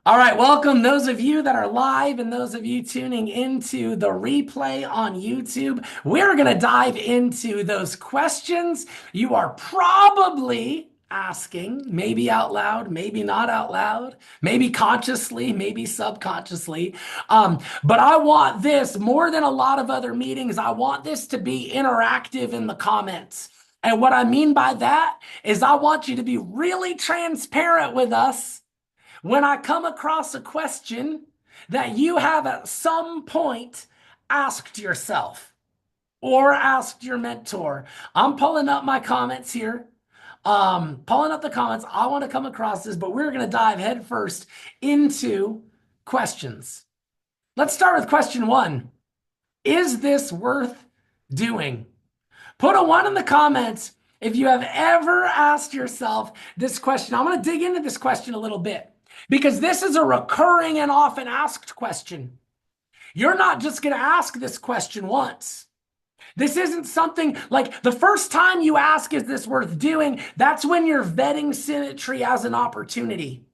All right, welcome those of you that are live and those of you tuning into the replay on YouTube. We're going to dive into those questions you are probably asking, maybe out loud, maybe not out loud, maybe consciously, maybe subconsciously. But I want this more than a lot of other meetings. I want this to be interactive in the comments. And what I mean by that is I want you to be really transparent with us when I come across a question that you have at some point asked yourself or asked your mentor. I'm pulling up my comments here. Pulling up the comments. I want to come across this, but we're going to dive headfirst into questions. Let's start with question one. Is this worth doing? Put a one in the comments if you have ever asked yourself this question. I'm going to dig into this question a little bit because this is a recurring and often asked question. You're not just going to ask this question once. This isn't something like the first time you ask, is this worth doing? That's when you're vetting symmetry as an opportunity,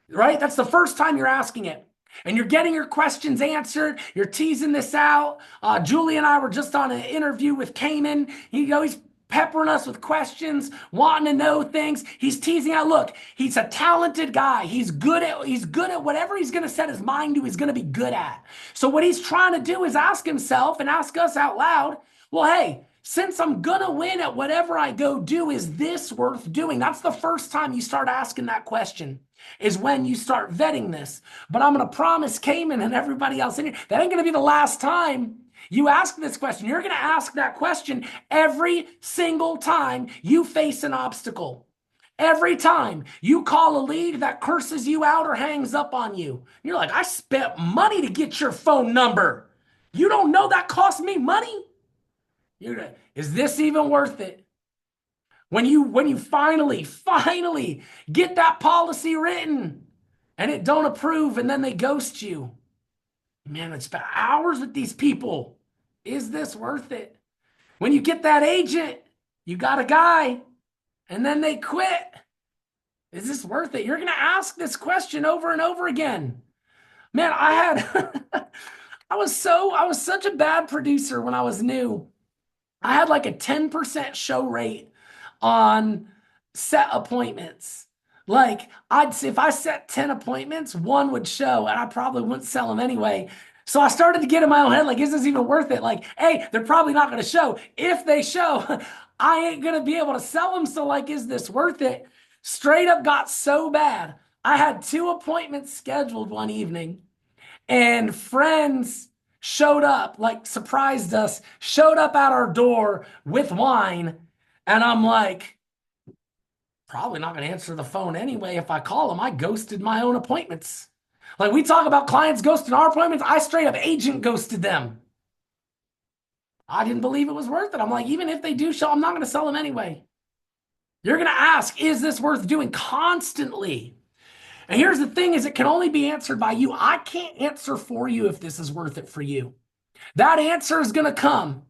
right? That's the first time you're asking it. And you're getting your questions answered. You're teasing this out. Julie and I were just on an interview with Cayman. He's peppering us with questions, wanting to know things. He's teasing out. Look, he's a talented guy. He's good at whatever he's going to set his mind to. He's going to be good at. So what he's trying to do is ask himself and ask us out loud. Well, hey, since I'm going to win at whatever I go do, is this worth doing? That's the first time you start asking that question, is when you start vetting this. But I'm going to promise Cayman and everybody else in here, that ain't going to be the last time you ask this question. You're going to ask that question every single time you face an obstacle. Every time you call a lead that curses you out or hangs up on you. You're like, I spent money to get your phone number. You don't know that cost me money? Is this even worth it? When you finally get that policy written and it don't approve and then they ghost you. Man, it's spent hours with these people. Is this worth it? When you get that agent, you got a guy and then they quit. Is this worth it? You're going to ask this question over and over again. Man, I had I was such a bad producer when I was new. I had like a 10% show rate on set appointments. Like if I set 10 appointments, one would show and I probably wouldn't sell them anyway. So I started to get in my own head, like, is this even worth it? Like, hey, they're probably not going to show. If they show, I ain't going to be able to sell them. So like, is this worth it? Straight up got so bad. I had two appointments scheduled one evening and friends showed up, like surprised us, showed up at our door with wine. And I'm like, probably not going to answer the phone anyway. If I call them, I ghosted my own appointments. Like we talk about clients ghosting our appointments, I straight up agent ghosted them. I didn't believe it was worth it. I'm like, even if they do show, I'm not going to sell them anyway. You're going to ask, is this worth doing constantly? And here's the thing is it can only be answered by you. I can't answer for you if this is worth it for you. That answer is going to come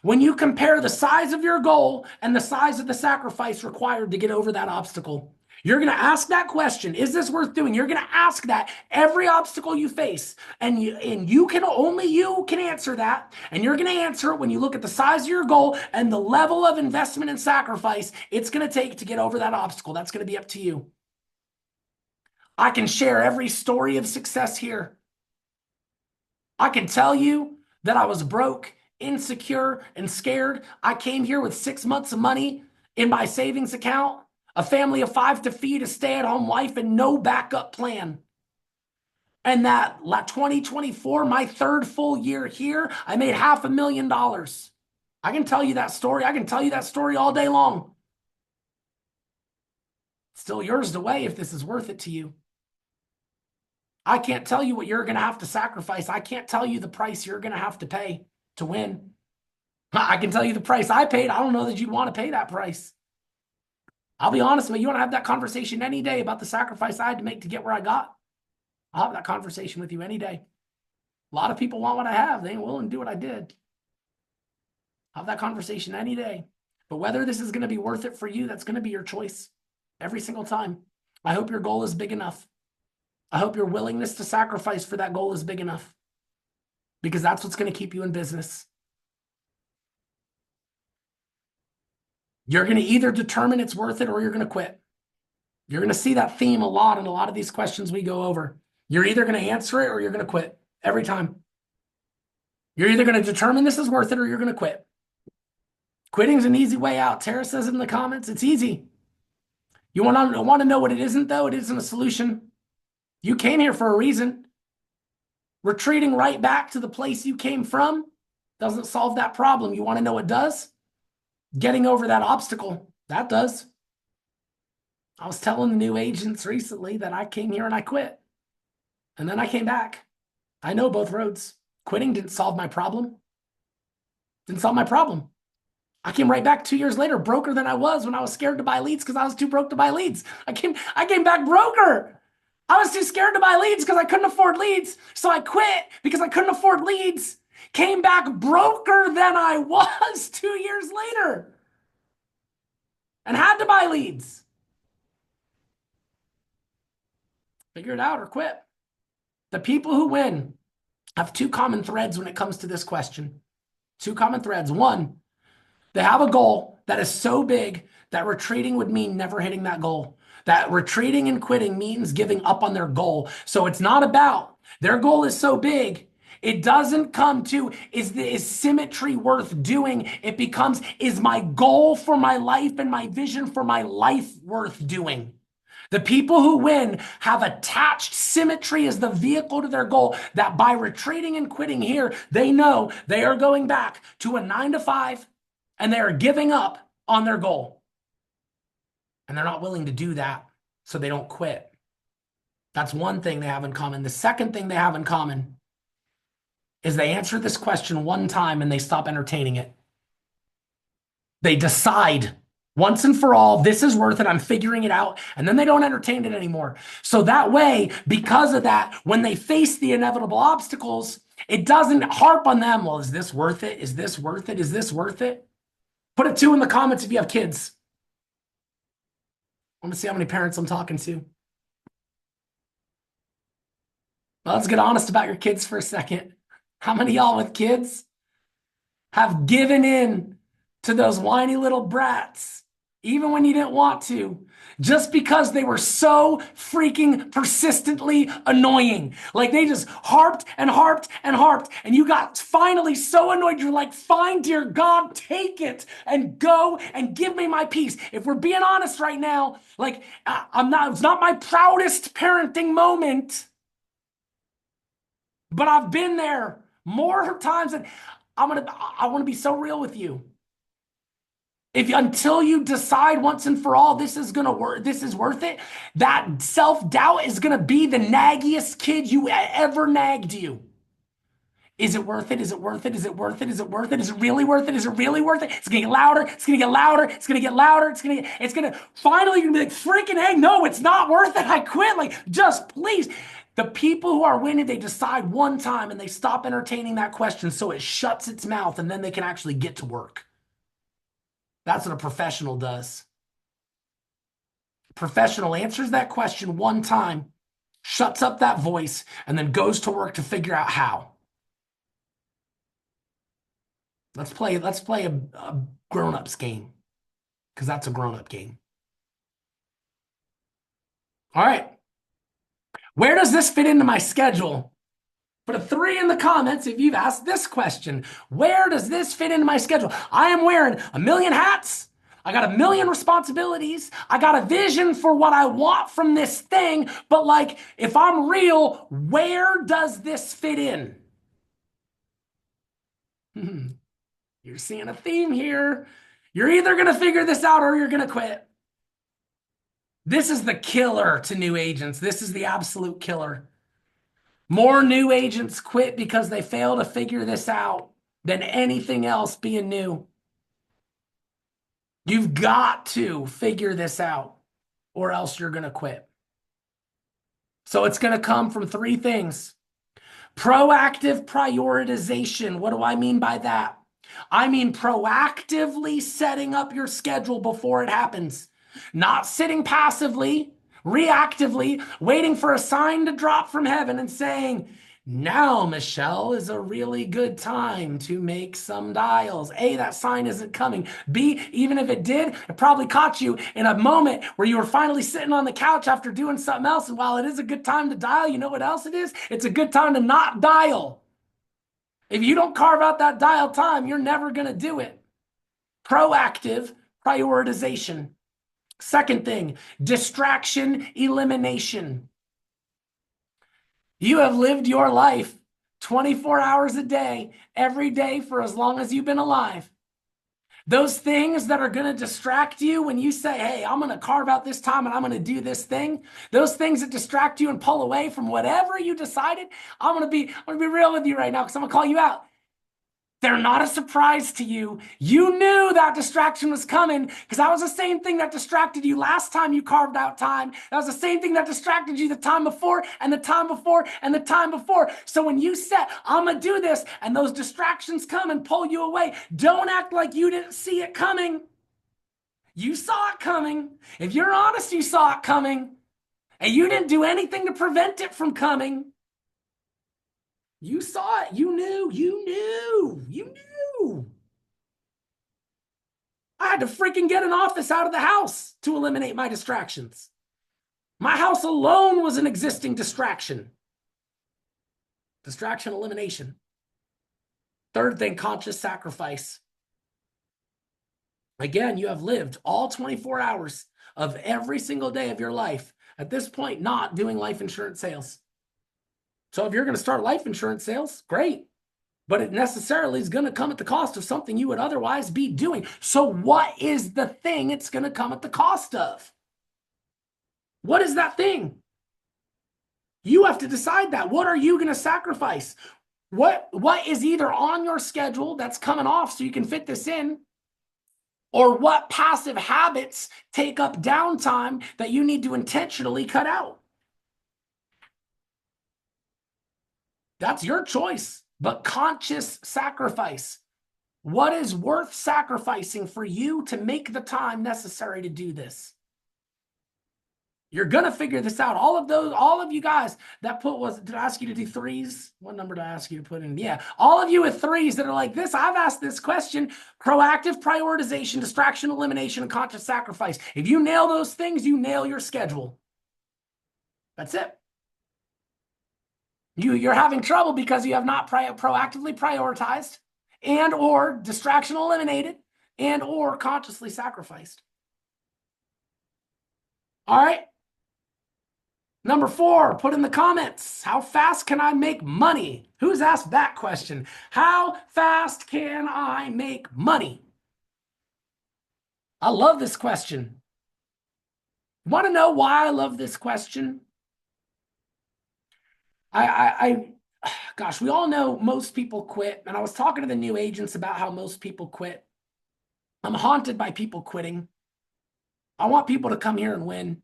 when you compare the size of your goal and the size of the sacrifice required to get over that obstacle. You're going to ask that question, is this worth doing? You're going to ask that every obstacle you face. And you can only you can answer that. And you're going to answer it when you look at the size of your goal and the level of investment and sacrifice it's going to take to get over that obstacle. That's going to be up to you. I can share every story of success here. I can tell you that I was broke, insecure, and scared. I came here with 6 months of money in my savings account, a family of 5 to feed, a stay-at-home wife, and no backup plan. And that 2024, my third full year here, I made $500,000. I can tell you that story. I can tell you that story all day long. Still yours to weigh if this is worth it to you. I can't tell you what you're going to have to sacrifice. I can't tell you the price you're going to have to pay to win. I can tell you the price I paid. I don't know that you want to pay that price. I'll be honest with you. You want to have that conversation any day about the sacrifice I had to make to get where I got? I'll have that conversation with you any day. A lot of people want what I have. They ain't willing to do what I did. I'll have that conversation any day. But whether this is going to be worth it for you, that's going to be your choice every single time. I hope your goal is big enough. I hope your willingness to sacrifice for that goal is big enough, because that's what's going to keep you in business. You're going to either determine it's worth it or you're going to quit. You're going to see that theme a lot in a lot of these questions we go over. You're either going to answer it or you're going to quit every time. You're either going to determine this is worth it or you're going to quit. Quitting's an easy way out. Tara says it in the comments. It's easy. You want to know what it isn't, though? It isn't a solution. You came here for a reason. Retreating right back to the place you came from doesn't solve that problem. You want to know what does? Getting over that obstacle. That does. I was telling the new agents recently that I came here and I quit. And then I came back. I know both roads. Quitting didn't solve my problem. Didn't solve my problem. I came right back 2 years later, broker than I was when I was scared to buy leads because I was too broke to buy leads. I came back broker. I was too scared to buy leads because I couldn't afford leads. So I quit because I couldn't afford leads. Came back broker than I was 2 years later and had to buy leads. Figure it out or quit. The people who win have two common threads when it comes to this question. Two common threads. One, they have a goal that is so big that retreating would mean never hitting that goal. That retreating and quitting means giving up on their goal. So it's not about their goal is so big. It doesn't come to, is symmetry worth doing? It becomes, is my goal for my life and my vision for my life worth doing? The people who win have attached symmetry as the vehicle to their goal, that by retreating and quitting here, they know they are going back to a 9 to 5 and they are giving up on their goal. And they're not willing to do that, so they don't quit. That's one thing they have in common. The second thing they have in common is they answer this question one time and they stop entertaining it. They decide once and for all, this is worth it, I'm figuring it out, and then they don't entertain it anymore. So that way, because of that, when they face the inevitable obstacles, it doesn't harp on them. Well, is this worth it? Is this worth it? Is this worth it? Put a 2 in the comments if you have kids. I want to see how many parents I'm talking to. Well, let's get honest about your kids for a second. How many of y'all with kids have given in to those whiny little brats, even when you didn't want to, just because they were so freaking persistently annoying? Like they just harped and harped and harped, and you got finally so annoyed, you're like, fine, dear God, take it and go and give me my peace. If we're being honest right now, like it's not my proudest parenting moment, but I've been there more times than I want to be so real with you. Until you decide once and for all this is gonna work, this is worth it, that self-doubt is gonna be the naggiest kid you ever nagged you. Is it worth it? Is it worth it? Is it worth it? Is it worth it? Is it really worth it? Is it really worth it? It's gonna get louder. It's gonna get louder. It's gonna get louder. It's gonna finally you're gonna be like, freaking hey, no, it's not worth it. I quit. Like, just please. The people who are winning, they decide one time and they stop entertaining that question so it shuts its mouth and then they can actually get to work. That's what a professional does. Professional answers that question one time, shuts up that voice, and then goes to work to figure out how. Let's play a grown-ups game, because that's a grown-up game. All right. Where does this fit into my schedule? Put a 3 in the comments if you've asked this question. Where does this fit into my schedule? I am wearing a million hats. I got a million responsibilities. I got a vision for what I want from this thing. But like, if I'm real, where does this fit in? You're seeing a theme here. You're either going to figure this out or you're going to quit. This is the killer to new agents. This is the absolute killer. More new agents quit because they fail to figure this out than anything else being new. You've got to figure this out or else you're going to quit. So it's going to come from 3 things. Proactive prioritization. What do I mean by that? I mean proactively setting up your schedule before it happens. Not sitting passively, reactively waiting for a sign to drop from heaven and saying, now, Michelle, is a really good time to make some dials. A, that sign isn't coming. B, even if it did, it probably caught you in a moment where you were finally sitting on the couch after doing something else. And while it is a good time to dial, you know what else it is? It's a good time to not dial. If you don't carve out that dial time, you're never going to do it. Proactive prioritization. Second thing, distraction elimination. You have lived your life 24 hours a day, every day for as long as you've been alive. Those things that are going to distract you when you say, hey, I'm going to carve out this time and I'm going to do this thing, those things that distract you and pull away from whatever you decided, I'm going to be real with you right now because I'm going to call you out. They're not a surprise to you. You knew that distraction was coming because that was the same thing that distracted you last time you carved out time. That was the same thing that distracted you the time before and the time before and the time before. So when you said, I'm going to do this, and those distractions come and pull you away, don't act like you didn't see it coming. You saw it coming. If you're honest, you saw it coming. And you didn't do anything to prevent it from coming. You saw it. You knew. I had to freaking get an office out of the house to eliminate my distractions. My house alone was an existing distraction. Distraction elimination. Third thing, conscious sacrifice. Again, you have lived all 24 hours of every single day of your life at this point not doing life insurance sales. So if you're going to start life insurance sales, great. But it necessarily is going to come at the cost of something you would otherwise be doing. So what is the thing it's going to come at the cost of? What is that thing? You have to decide that. What are you going to sacrifice? What is either on your schedule that's coming off so you can fit this in? Or what passive habits take up downtime that you need to intentionally cut out? That's your choice, but conscious sacrifice. What is worth sacrificing for you to make the time necessary to do this? You're going to figure this out. All of you guys that did I ask you to do threes? What number did I ask you to put in? Yeah. All of you with threes that are like this, I've asked this question, proactive prioritization, distraction elimination, and conscious sacrifice. If you nail those things, you nail your schedule. That's it. You're having trouble because you have not proactively prioritized and or distraction eliminated and or consciously sacrificed. All right. Number 4, put in the comments, how fast can I make money? Who's asked that question? How fast can I make money? I love this question. Want to know why I love this question? Gosh, we all know most people quit. And I was talking to the new agents about how most people quit. I'm haunted by people quitting. I want people to come here and win.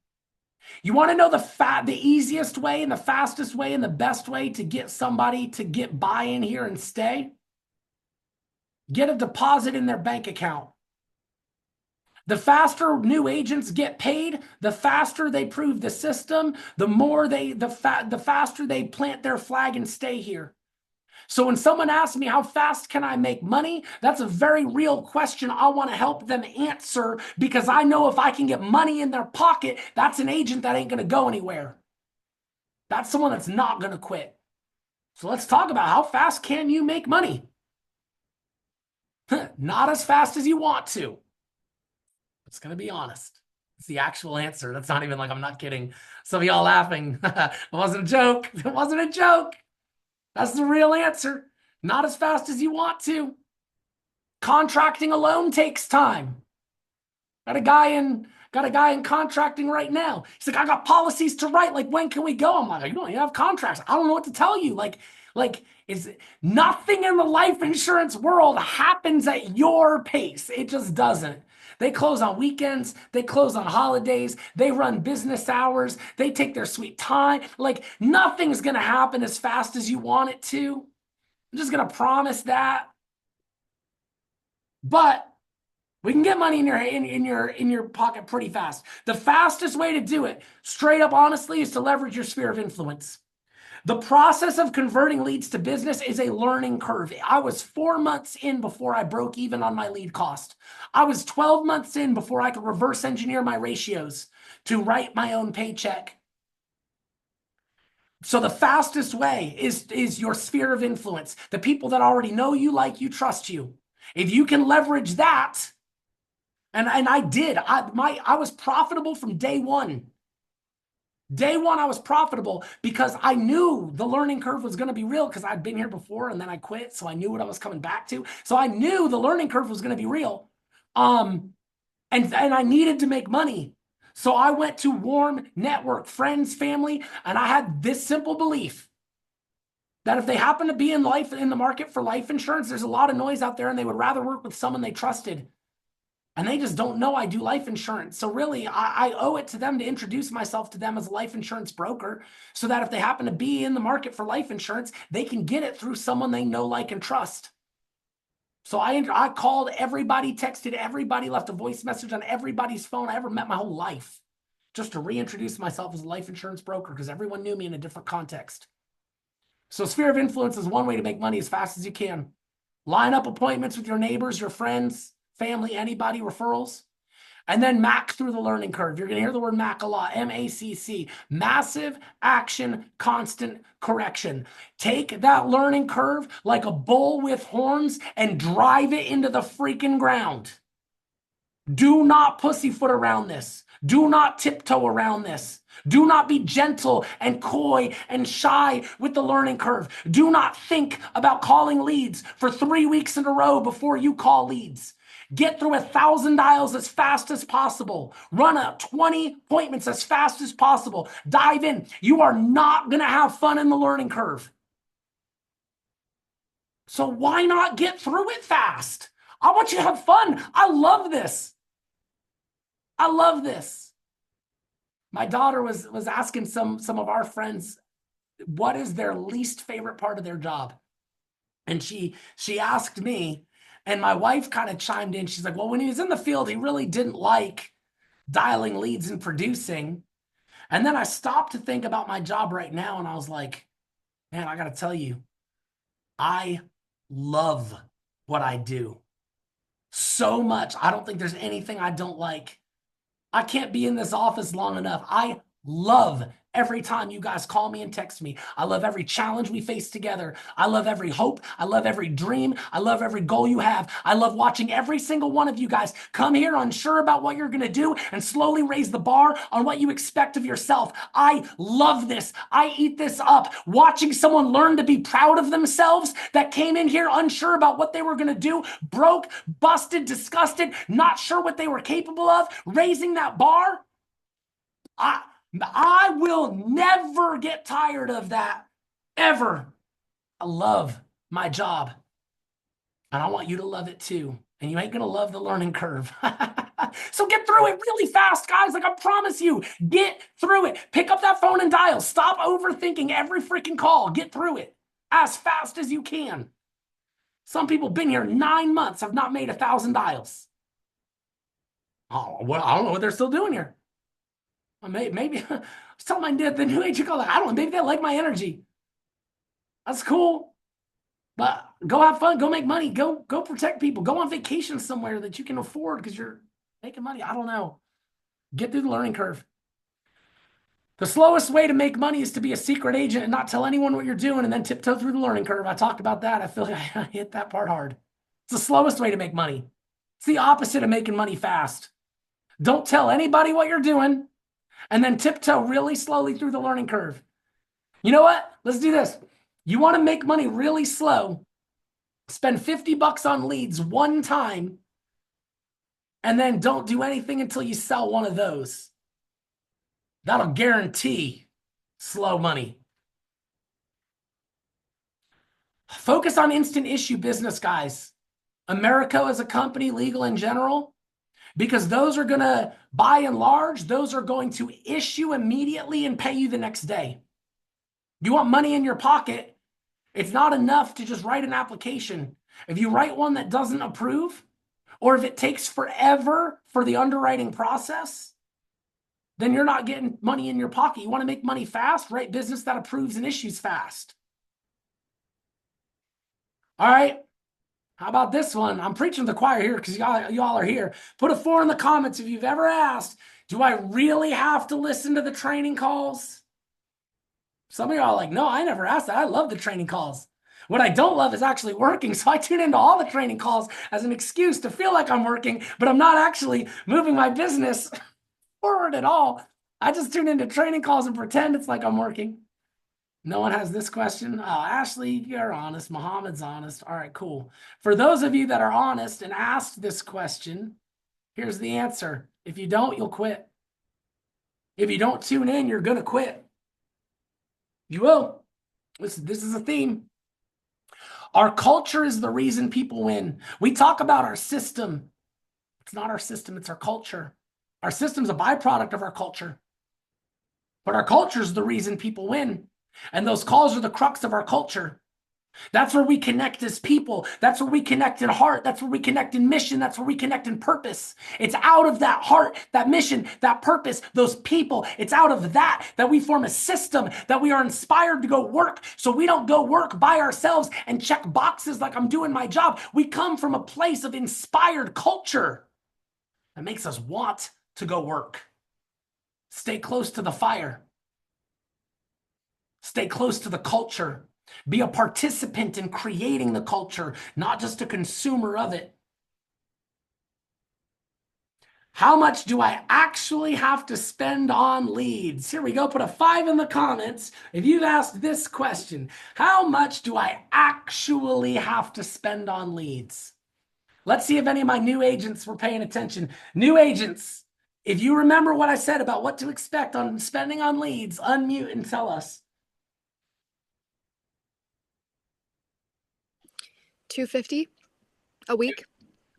You want to know the easiest way and the fastest way and the best way to get somebody to get buy-in here and stay? Get a deposit in their bank account. The faster new agents get paid, the faster they prove the system, the faster they plant their flag and stay here. So when someone asks me, how fast can I make money? That's a very real question I want to help them answer, because I know if I can get money in their pocket, that's an agent that ain't going to go anywhere. That's someone that's not going to quit. So let's talk about how fast can you make money? Not as fast as you want to. It's going to be honest. It's the actual answer. That's not even like, I'm not kidding. Some of y'all laughing. It wasn't a joke. It wasn't a joke. That's the real answer. Not as fast as you want to. Contracting alone takes time. Got a guy in contracting right now. He's like, I got policies to write. Like, when can we go? I'm like, you don't even have contracts. I don't know what to tell you. Like is nothing in the life insurance world happens at your pace. It just doesn't. They close on weekends. They close on holidays. They run business hours. They take their sweet time. Like, nothing's going to happen as fast as you want it to. I'm just going to promise that. But We can get money in your pocket pretty fast. The fastest way to do it, straight up honestly, is to leverage your sphere of influence. The process of converting leads to business is a learning curve. I was 4 months in before I broke even on my lead cost. I was 12 months in before I could reverse engineer my ratios to write my own paycheck. So the fastest way is your sphere of influence, the people that already know you, like you, trust you. If you can leverage that, and I did, I was profitable from day one. Day one, I was profitable because I knew the learning curve was going to be real because I'd been here before and then I quit. So I knew what I was coming back to. So I knew the learning curve was going to be real. And I needed to make money. So I went to warm network, friends, family, and I had this simple belief that if they happen to be in the market for life insurance, there's a lot of noise out there and they would rather work with someone they trusted. And they just don't know I do life insurance. So really, I owe it to them to introduce myself to them as a life insurance broker so that if they happen to be in the market for life insurance, they can get it through someone they know, like, and trust. So I called everybody, texted everybody, left a voice message on everybody's phone I ever met my whole life just to reintroduce myself as a life insurance broker because everyone knew me in a different context. So sphere of influence is one way to make money as fast as you can. Line up appointments with your neighbors, your friends, family, anybody, referrals, and then MAC through the learning curve. You're going to hear the word MAC a lot, MACC, massive action, constant correction. Take that learning curve like a bull with horns and drive it into the freaking ground. Do not pussyfoot around this. Do not tiptoe around this. Do not be gentle and coy and shy with the learning curve. Do not think about calling leads for 3 weeks in a row before you call leads. Get through 1,000 dials as fast as possible. Run up 20 appointments as fast as possible. Dive in. You are not going to have fun in the learning curve. So why not get through it fast? I want you to have fun. I love this. I love this. My daughter was asking some of our friends what is their least favorite part of their job. And she asked me, and my wife kind of chimed in. She's like, well, when he was in the field, he really didn't like dialing leads and producing. And then I stopped to think about my job right now, and I was like, man, I got to tell you, I love what I do so much. I don't think there's anything I don't like. I can't be in this office long enough. I love every time you guys call me and text me. I love every challenge we face together. I love every hope. I love every dream. I love every goal you have. I love watching every single one of you guys come here unsure about what you're going to do and slowly raise the bar on what you expect of yourself. I love this. I eat this up. Watching someone learn to be proud of themselves that came in here unsure about what they were going to do, broke, busted, disgusted, not sure what they were capable of, raising that bar. I will never get tired of that, ever. I love my job, and I want you to love it too. And you ain't going to love the learning curve. So get through it really fast, guys. Like, I promise you, get through it. Pick up that phone and dial. Stop overthinking every freaking call. Get through it as fast as you can. Some people been here 9 months, have not made 1,000 dials. Oh, well, I don't know what they're still doing here. Maybe I was telling the new agent, I don't know, maybe they like my energy. That's cool. But go have fun, go make money, go protect people, go on vacation somewhere that you can afford because you're making money. I don't know. Get through the learning curve. The slowest way to make money is to be a secret agent and not tell anyone what you're doing and then tiptoe through the learning curve. I talked about that. I feel like I hit that part hard. It's the slowest way to make money. It's the opposite of making money fast. Don't tell anybody what you're doing and then tiptoe really slowly through the learning curve. You know what? Let's do this. You want to make money really slow, spend $50 on leads one time, and then don't do anything until you sell one of those. That'll guarantee slow money. Focus on instant issue business, guys. Americo as a company, legal in general, because those are going to, by and large, those are going to issue immediately and pay you the next day. You want money in your pocket, it's not enough to just write an application. If you write one that doesn't approve, or if it takes forever for the underwriting process, then you're not getting money in your pocket. You want to make money fast, write business that approves and issues fast. All right. How about this one? I'm preaching to the choir here because y'all are here. Put a 4 in the comments if you've ever asked, do I really have to listen to the training calls? Some of y'all are like, no, I never asked that. I love the training calls. What I don't love is actually working. So I tune into all the training calls as an excuse to feel like I'm working, but I'm not actually moving my business forward at all. I just tune into training calls and pretend it's like I'm working. No one has this question. Oh, Ashley, you're honest. Muhammad's honest. All right, cool. For those of you that are honest and asked this question, here's the answer. If you don't, you'll quit. If you don't tune in, you're going to quit. You will. This is a theme. Our culture is the reason people win. We talk about our system. It's not our system, it's our culture. Our system's a byproduct of our culture. But our culture is the reason people win. And those calls are the crux of our culture. That's where we connect as people. That's where we connect in heart. That's where we connect in mission. That's where we connect in purpose. It's out of that heart, that mission, that purpose, those people. It's out of that we form a system, that we are inspired to go work. So we don't go work by ourselves and check boxes like I'm doing my job. We come from a place of inspired culture that makes us want to go work. Stay close to the fire. Stay close to the culture. Be a participant in creating the culture, not just a consumer of it. How much do I actually have to spend on leads? Here we go. Put a 5 in the comments if you've asked this question. How much do I actually have to spend on leads? Let's see if any of my new agents were paying attention. New agents, if you remember what I said about what to expect on spending on leads, unmute and tell us. $250 a week.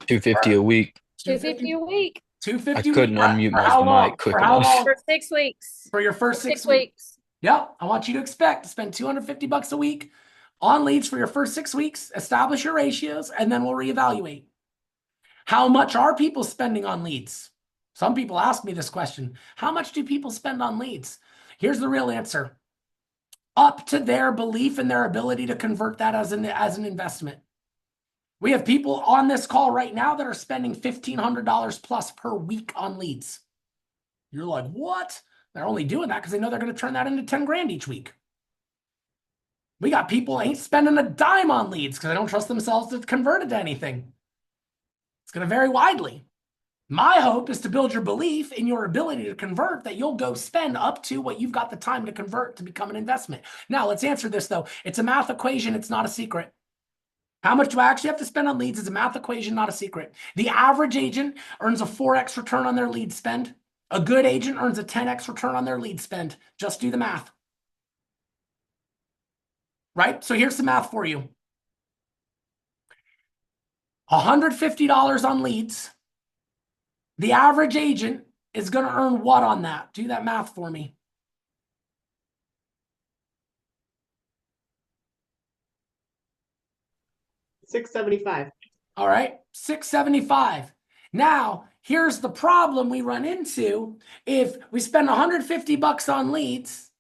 $250 a week. $250 a week. I couldn't unmute my mic quick enough. For 6 weeks. For your first 6 weeks. weeks. Yep. I want you to expect to spend $250 a week on leads for your first 6 weeks, establish your ratios, and then we'll reevaluate. How much are people spending on leads? Some people ask me this question. How much do people spend on leads? Here's the real answer. Up to their belief and their ability to convert that as an investment. We have people on this call right now that are spending $1,500 plus per week on leads. You're like, what? They're only doing that because they know they're going to turn that into 10 grand each week. We got people ain't spending a dime on leads because they don't trust themselves to convert it to anything. It's going to vary widely. My hope is to build your belief in your ability to convert, that you'll go spend up to what you've got the time to convert to become an investment. Now, let's answer this, though. It's a math equation. It's not a secret. How much do I actually have to spend on leads is a math equation, not a secret. The average agent earns a 4x return on their lead spend. A good agent earns a 10x return on their lead spend. Just do the math. Right? So here's the math for you. $150 on leads. The average agent is going to earn what on that? Do that math for me. $675. All right, $675. Now, here's the problem we run into. If we spend $150 on leads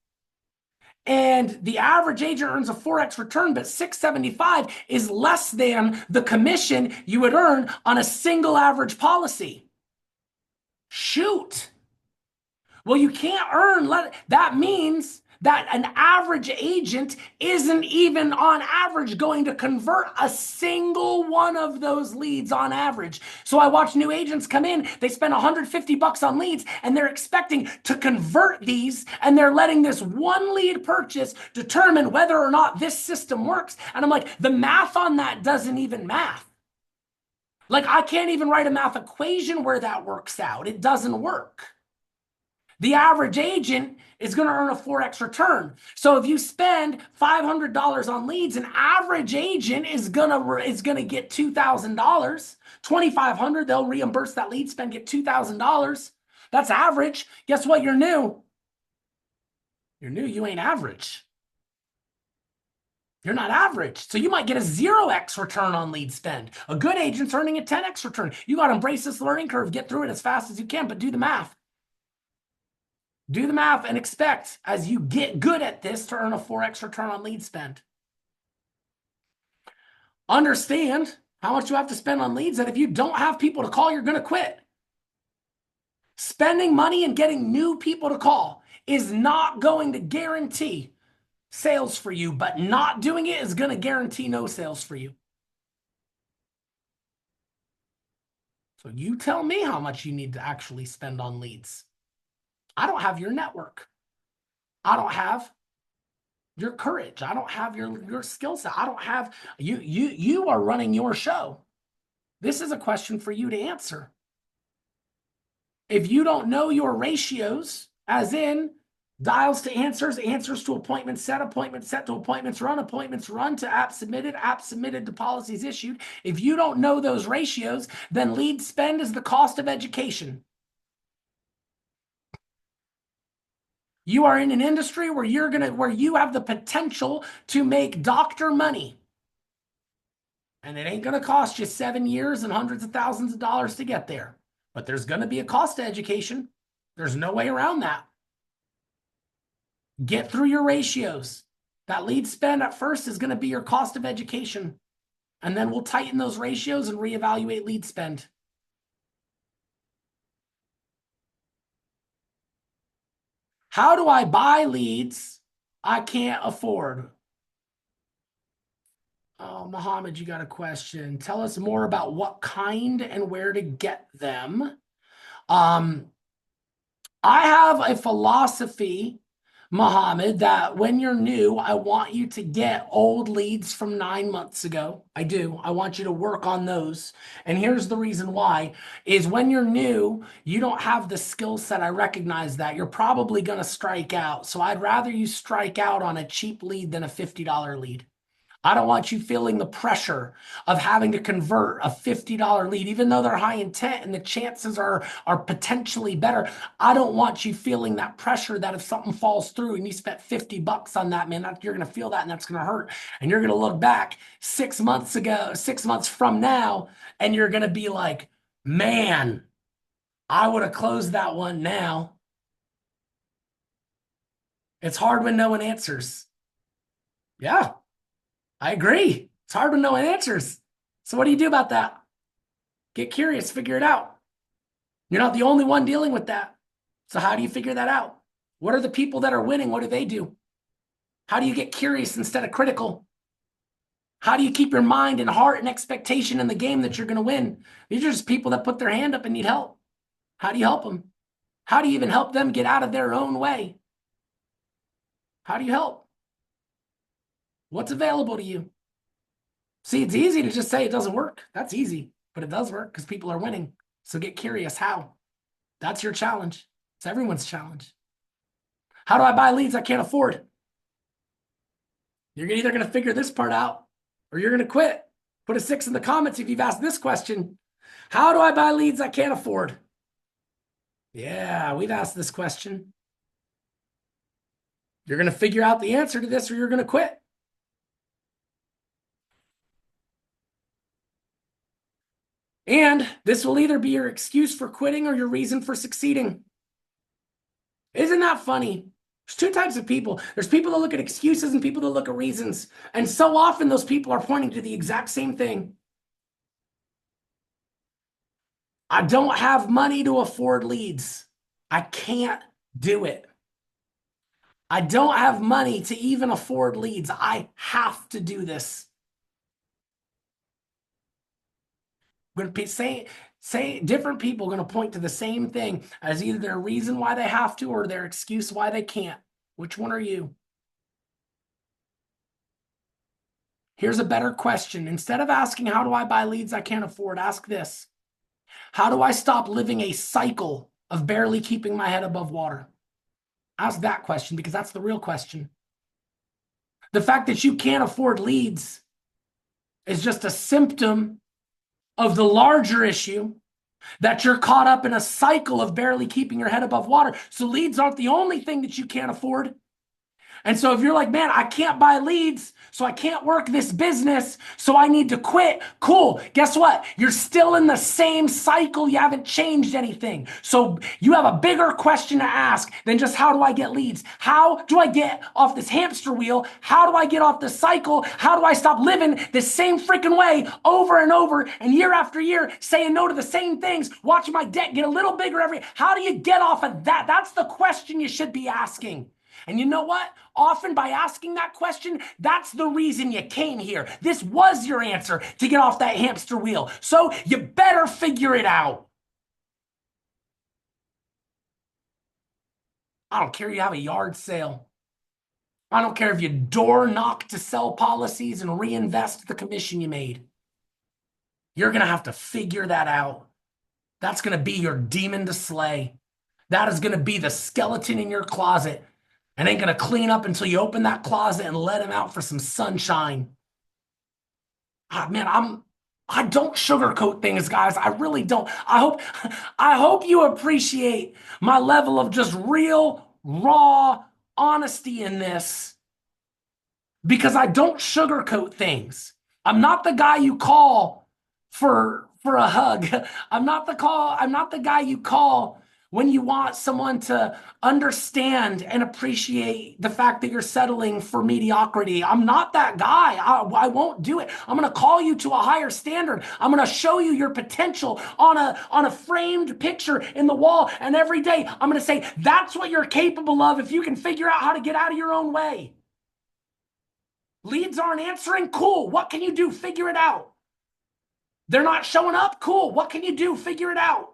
and the average agent earns a 4x return, but $675 is less than the commission you would earn on a single average policy. Shoot. Well, you can't earn, that means that an average agent isn't even on average going to convert a single one of those leads on average. So I watch new agents come in, they spend $150 on leads and they're expecting to convert these, and they're letting this one lead purchase determine whether or not this system works. And I'm like, the math on that doesn't even math. Like, I can't even write a math equation where that works out. It doesn't work. The average agent is going to earn a 4x return. So if you spend $500 on leads, an average agent is going to get $2,000. $2,500, they'll reimburse that lead spend, get $2,000. That's average. Guess what? You're new. You're new. You ain't average. You're not average. So you might get a 0x return on lead spend. A good agent's earning a 10x return. You got to embrace this learning curve, get through it as fast as you can, but do the math. Do the math and expect, as you get good at this, to earn a 4x return on lead spend. Understand how much you have to spend on leads, that if you don't have people to call, you're going to quit. Spending money and getting new people to call is not going to guarantee sales for you, but not doing it is going to guarantee no sales for you. So you tell me how much you need to actually spend on leads. I don't have your network. I don't have your courage. I don't have your skill set. I don't have you are running your show. This is a question for you to answer. If you don't know your ratios, as in dials to answers, answers to appointments set to appointments run to app submitted to policies issued. If you don't know those ratios, then lead spend is the cost of education. You are in an industry where you have the potential to make doctor money. And it ain't going to cost you 7 years and hundreds of thousands of dollars to get there. But there's going to be a cost to education. There's no way around that. Get through your ratios. That lead spend at first is going to be your cost of education. And then we'll tighten those ratios and reevaluate lead spend. How do I buy leads I can't afford? Oh, Mohammed, you got a question. Tell us more about what kind and where to get them. I have a philosophy, Mohammed, that when you're new, I want you to get old leads from 9 months ago. I do. I want you to work on those. And here's the reason why, is when you're new, you don't have the skill set. I recognize that. You're probably going to strike out. So I'd rather you strike out on a cheap lead than a $50 lead. I don't want you feeling the pressure of having to convert a $50 lead, even though they're high intent and the chances are potentially better. I don't want you feeling that pressure that if something falls through and you spent $50 on that, man, you're going to feel that and that's going to hurt. And you're going to look back 6 months from now, and you're going to be like, man, I would have closed that one now. It's hard when no one answers. Yeah. I agree. It's hard when no one answers. So what do you do about that? Get curious, figure it out. You're not the only one dealing with that. So how do you figure that out? What are the people that are winning? What do they do? How do you get curious instead of critical? How do you keep your mind and heart and expectation in the game that you're going to win? These are just people that put their hand up and need help. How do you help them? How do you even help them get out of their own way? How do you help? What's available to you? See, it's easy to just say it doesn't work. That's easy, but it does work because people are winning. So get curious. How? That's your challenge. It's everyone's challenge. How do I buy leads I can't afford? You're either going to figure this part out or you're going to quit. Put a 6 in the comments if you've asked this question. How do I buy leads I can't afford? Yeah, we've asked this question. You're going to figure out the answer to this or you're going to quit. And this will either be your excuse for quitting or your reason for succeeding. Isn't that funny? There's 2 types of people. There's people that look at excuses and people that look at reasons. And so often those people are pointing to the exact same thing. I don't have money to afford leads. I can't do it. I don't have money to even afford leads. I have to do this. Going to say different people are going to point to the same thing as either their reason why they have to or their excuse why they can't. Which one are you? Here's a better question. Instead of asking, how do I buy leads I can't afford? Ask this. How do I stop living a cycle of barely keeping my head above water? Ask that question because that's the real question. The fact that you can't afford leads is just a symptom of the larger issue that you're caught up in a cycle of barely keeping your head above water. So leads aren't the only thing that you can't afford. And so if you're like, man, I can't buy leads, so I can't work this business, so I need to quit. Cool. Guess what? You're still in the same cycle. You haven't changed anything. So you have a bigger question to ask than just how do I get leads? How do I get off this hamster wheel? How do I get off this cycle? How do I stop living the same freaking way over and over and year after year, saying no to the same things, watching my debt get a little bigger how do you get off of that? That's the question you should be asking. And you know what? Often by asking that question, that's the reason you came here. This was your answer to get off that hamster wheel. So you better figure it out. I don't care if you have a yard sale. I don't care if you door knock to sell policies and reinvest the commission you made. You're going to have to figure that out. That's going to be your demon to slay. That is going to be the skeleton in your closet. And ain't going to clean up until you open that closet and let him out for some sunshine. Man, I don't sugarcoat things, guys. I really don't. I hope you appreciate my level of just real, raw honesty in this, because I don't sugarcoat things. I'm not the guy you call for a hug. I'm not the guy you call when you want someone to understand and appreciate the fact that you're settling for mediocrity. I'm not that guy. I won't do it. I'm going to call you to a higher standard. I'm going to show you your potential on a framed picture in the wall. And every day I'm going to say, that's what you're capable of if you can figure out how to get out of your own way. Leads aren't answering? Cool. What can you do? Figure it out. They're not showing up? Cool. What can you do? Figure it out.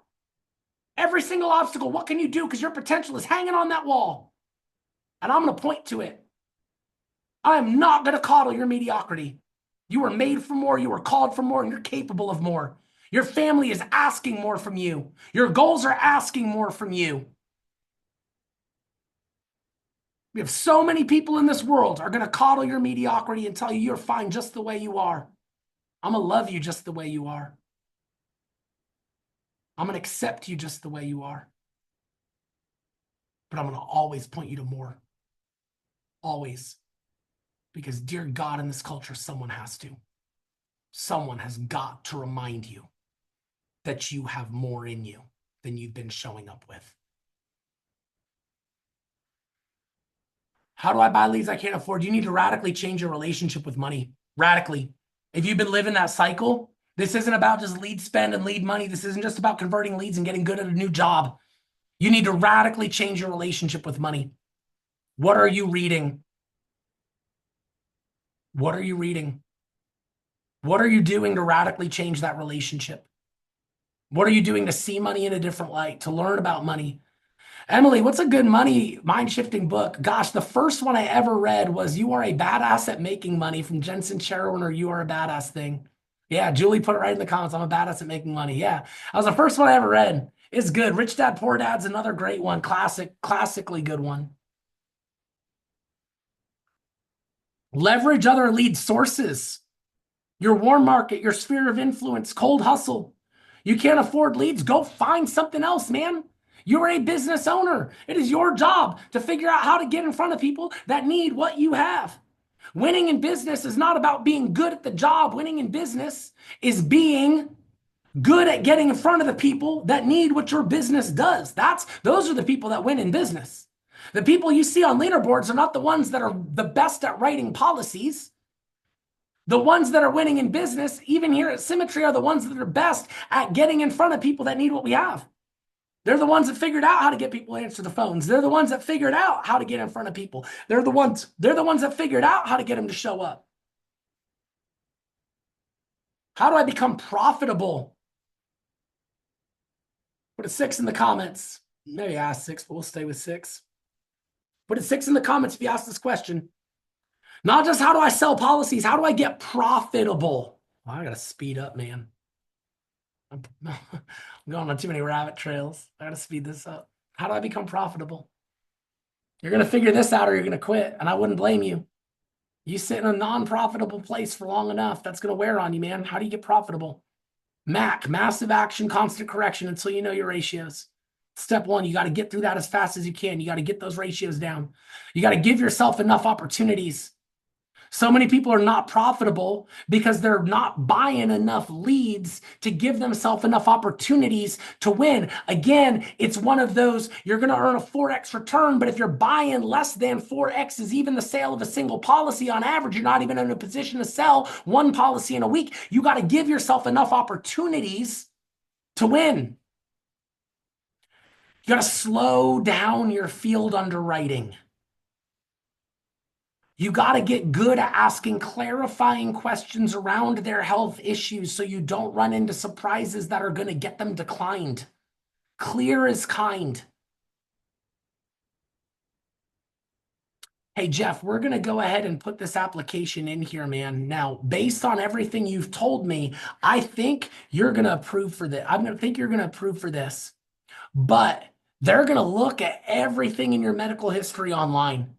Every single obstacle, what can you do? Because your potential is hanging on that wall. And I'm going to point to it. I am not going to coddle your mediocrity. You were made for more. You were called for more, and you're capable of more. Your family is asking more from you. Your goals are asking more from you. We have so many people in this world are going to coddle your mediocrity and tell you you're fine just the way you are. I'm going to love you just the way you are. I'm going to accept you just the way you are. But I'm going to always point you to more. Always. Because, dear God, in this culture, someone has to. Someone has got to remind you that you have more in you than you've been showing up with. How do I buy leads I can't afford? You need to radically change your relationship with money. Radically. If you've been living that cycle, this isn't about just lead spend and lead money. This isn't just about converting leads and getting good at a new job. You need to radically change your relationship with money. What are you reading? What are you reading? What are you doing to radically change that relationship? What are you doing to see money in a different light, to learn about money? Emily, what's a good money mind-shifting book? Gosh, the first one I ever read was You Are a Badass at Making Money from Jensen Sherwin, or You Are a Badass Thing. Yeah, Julie put it right in the comments. I'm a badass at making money. Yeah, that was the first one I ever read. It's good. Rich Dad, Poor Dad's another great one. Classically good one. Leverage other lead sources. Your warm market, your sphere of influence, cold hustle. You can't afford leads? Go find something else, man. You're a business owner. It is your job to figure out how to get in front of people that need what you have. Winning in business is not about being good at the job. Winning in business is being good at getting in front of the people that need what your business does. Those are the people that win in business. The people you see on leaderboards are not the ones that are the best at writing policies. The ones that are winning in business, even here at Symmetry, are the ones that are best at getting in front of people that need what we have. They're the ones that figured out how to get people to answer the phones. They're the ones that figured out how to get in front of people. They're the ones that figured out how to get them to show up. How do I become profitable? Put a 6 in the comments. Maybe ask 6, but we'll stay with 6. Put a 6 in the comments if you ask this question. Not just how do I sell policies, how do I get profitable? Well, I got to speed up, man. I'm going on too many rabbit trails. I got to speed this up. How do I become profitable? You're going to figure this out or you're going to quit, and I wouldn't blame you. You sit in a non-profitable place for long enough, that's going to wear on you, man. How do you get profitable? MAC, massive action, constant correction until you know your ratios. Step one, you got to get through that as fast as you can. You got to get those ratios down. You got to give yourself enough opportunities. So many people are not profitable because they're not buying enough leads to give themselves enough opportunities to win. Again, it's one of those, you're going to earn a 4x return, but if you're buying less than 4x is even the sale of a single policy on average, you're not even in a position to sell one policy in a week. You got to give yourself enough opportunities to win. You got to slow down your field underwriting. You got to get good at asking clarifying questions around their health issues so you don't run into surprises that are going to get them declined. Clear is kind. Hey, Jeff, we're going to go ahead and put this application in here, man. Now, based on everything you've told me, I think you're going to approve for this. I'm going to think you're going to approve for this. But they're going to look at everything in your medical history online.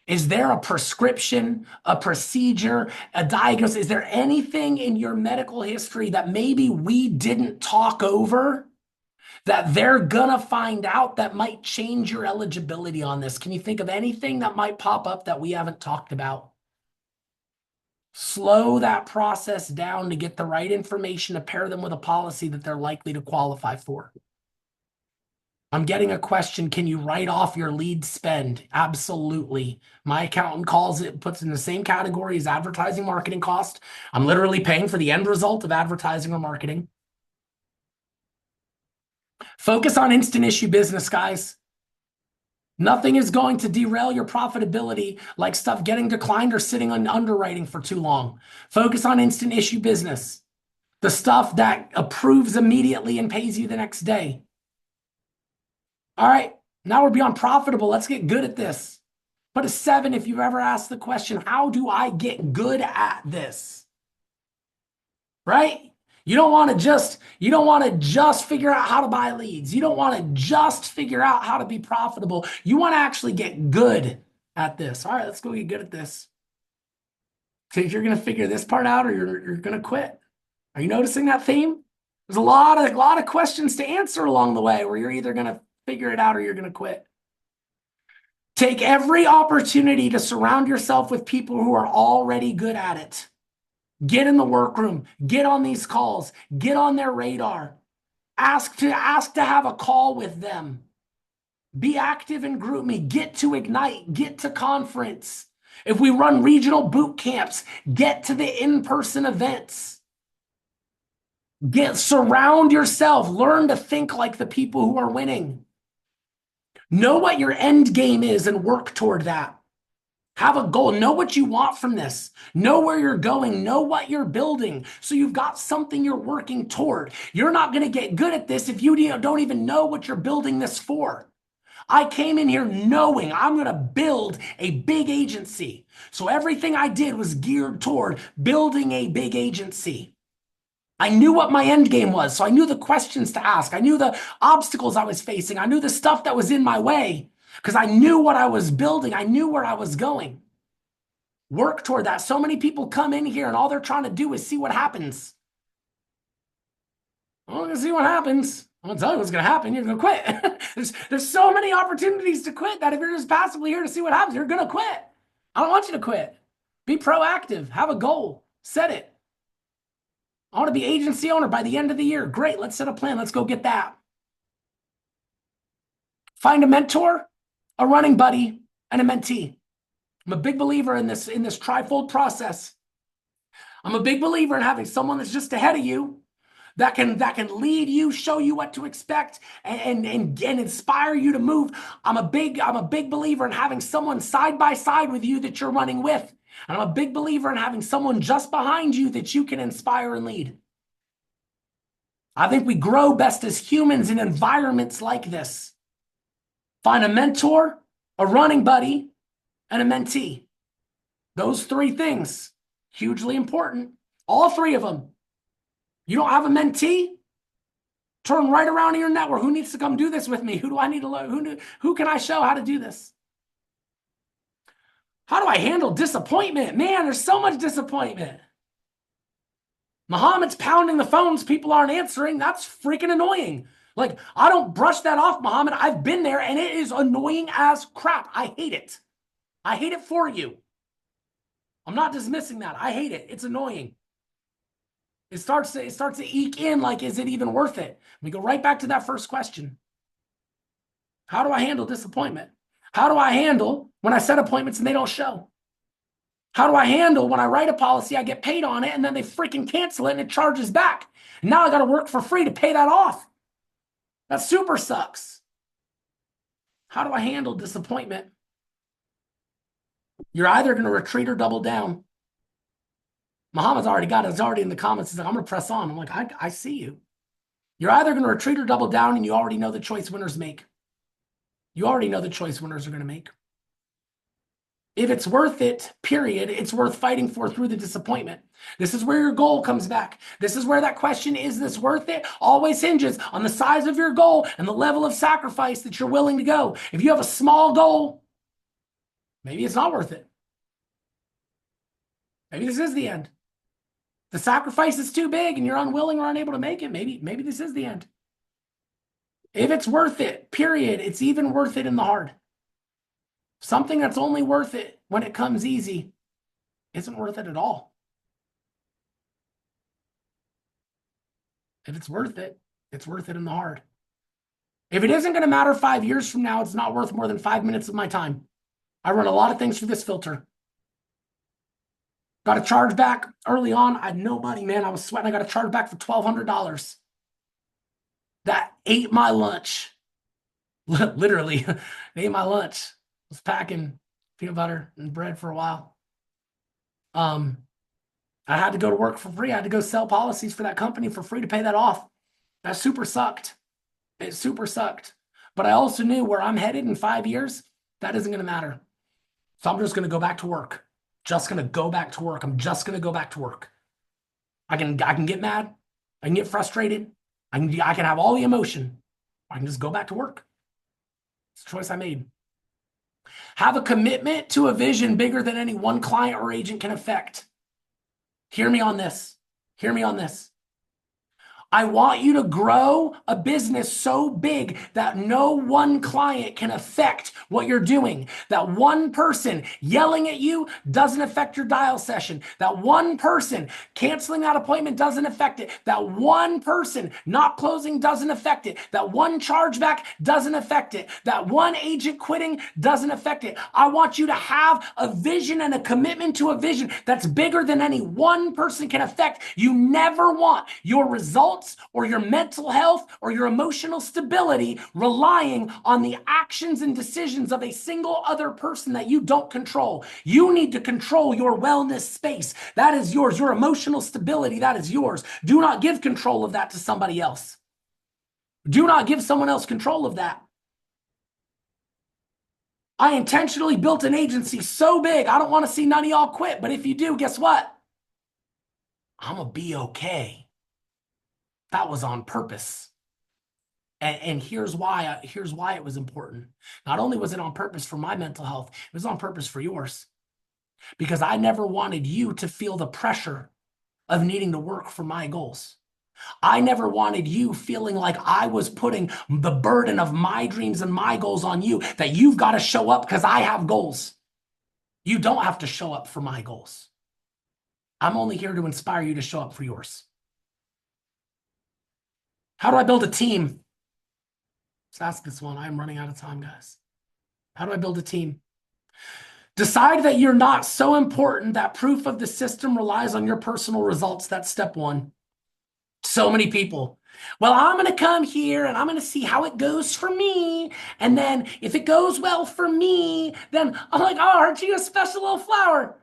Is there a prescription, a procedure, a diagnosis? Is there anything in your medical history that maybe we didn't talk over that they're gonna find out that might change your eligibility on this? Can you think of anything that might pop up that we haven't talked about? Slow that process down to get the right information to pair them with a policy that they're likely to qualify for. I'm getting a question, can you write off your lead spend? Absolutely. My accountant calls it, puts it in the same category as advertising marketing cost. I'm literally paying for the end result of advertising or marketing. Focus on instant issue business, guys. Nothing is going to derail your profitability like stuff getting declined or sitting on underwriting for too long. Focus on instant issue business. The stuff that approves immediately and pays you the next day. All right, now we're beyond profitable. Let's get good at this. Put a 7 if you've ever asked the question, how do I get good at this? Right? You don't want to just figure out how to buy leads. You don't want to just figure out how to be profitable. You want to actually get good at this. All right, let's go get good at this. So if you're going to figure this part out or you're going to quit. Are you noticing that theme? There's a lot of questions to answer along the way where you're either going to figure it out or you're going to quit. Take every opportunity to surround yourself with people who are already good at it. Get in the workroom, get on these calls, get on their radar. Ask to have a call with them. Be active in GroupMe, get to Ignite, get to conference. If we run regional boot camps, get to the in-person events. Surround yourself, learn to think like the people who are winning. Know what your end game is and work toward that. Have a goal. Know what you want from this. Know where you're going. Know what you're building. So you've got something you're working toward. You're not going to get good at this if you don't even know what you're building this for. I came in here knowing I'm going to build a big agency. So everything I did was geared toward building a big agency. I knew what my end game was, so I knew the questions to ask. I knew the obstacles I was facing. I knew the stuff that was in my way because I knew what I was building. I knew where I was going. Work toward that. So many people come in here and all they're trying to do is see what happens. I'm going to see what happens. I'm going to tell you what's going to happen. You're going to quit. there's so many opportunities to quit that if you're just passively here to see what happens, you're going to quit. I don't want you to quit. Be proactive. Have a goal. Set it. I want to be agency owner by the end of the year. Great. Let's set a plan. Let's go get that. Find a mentor, a running buddy, and a mentee. I'm a big believer in this trifold process. I'm a big believer in having someone that's just ahead of you that can lead you, show you what to expect, and inspire you to move. I'm a big believer in having someone side by side with you that you're running with. And I'm a big believer in having someone just behind you that you can inspire and lead. I think we grow best as humans in environments like this. Find a mentor, a running buddy, and a mentee. Those 3 things, hugely important. All 3 of them. You don't have a mentee? Turn right around in your network. Who needs to come do this with me? Who do I need to learn? Who can I show how to do this? How do I handle disappointment? Man, there's so much disappointment. Muhammad's pounding the phones. People aren't answering. That's freaking annoying. Like, I don't brush that off, Muhammad. I've been there and it is annoying as crap. I hate it. I hate it for you. I'm not dismissing that. I hate it. It's annoying. It starts to eke in like, is it even worth it? We go right back to that first question. How do I handle disappointment? How do I handle when I set appointments and they don't show? How do I handle when I write a policy, I get paid on it, and then they freaking cancel it and it charges back? And now I got to work for free to pay that off. That super sucks. How do I handle disappointment? You're either going to retreat or double down. Muhammad's already got it. It's already in the comments. He's like, I'm going to press on. I'm like, I see you. You're either going to retreat or double down, and you already know the choice winners make. You already know the choice winners are going to make. If it's worth it, period, it's worth fighting for through the disappointment. This is where your goal comes back. This is where that question, is this worth it, always hinges on the size of your goal and the level of sacrifice that you're willing to go. If you have a small goal, maybe it's not worth it. Maybe this is the end. The sacrifice is too big and you're unwilling or unable to make it. Maybe this is the end. If it's worth it, period, it's even worth it in the hard. Something that's only worth it when it comes easy isn't worth it at all. If it's worth it, it's worth it in the hard. If it isn't going to matter 5 years from now, it's not worth more than 5 minutes of my time. I run a lot of things through this filter. Got a charge back early on. I had nobody, man. I was sweating. I got a charge back for $1,200. That ate my lunch. Literally, they ate my lunch. I was packing peanut butter and bread for a while. I had to go to work for free. I had to go sell policies for that company for free to pay that off. That super sucked. It super sucked. But I also knew where I'm headed in 5 years, that isn't going to matter. So I'm just going to go back to work. Just going to go back to work. I'm just going to go back to work. I can get mad. I can get frustrated. I can have all the emotion. I can just go back to work. It's a choice I made. Have a commitment to a vision bigger than any one client or agent can affect. Hear me on this. Hear me on this. I want you to grow a business so big that no one client can affect what you're doing. That one person yelling at you doesn't affect your dial session. That one person canceling that appointment doesn't affect it. That one person not closing doesn't affect it. That one chargeback doesn't affect it. That one agent quitting doesn't affect it. I want you to have a vision and a commitment to a vision that's bigger than any one person can affect. You never want your results or your mental health or your emotional stability relying on the actions and decisions of a single other person that you don't control. You need to control your wellness space. That is yours. Your emotional stability, that is yours. Do not give control of that to somebody else. Do not give someone else control of that. I intentionally built an agency so big, I don't want to see none of y'all quit. But if you do, guess what? I'm going to be okay. That was on purpose. And here's why it was important. Not only was it on purpose for my mental health, it was on purpose for yours. Because I never wanted you to feel the pressure of needing to work for my goals. I never wanted you feeling like I was putting the burden of my dreams and my goals on you, that you've got to show up because I have goals. You don't have to show up for my goals. I'm only here to inspire you to show up for yours. How do I build a team? Let's ask this one. I'm running out of time, guys. How do I build a team? Decide that you're not so important that proof of the system relies on your personal results. That's step one. So many people. Well, I'm going to come here and I'm going to see how it goes for me. And then if it goes well for me, then I'm like, oh, aren't you a special little flower?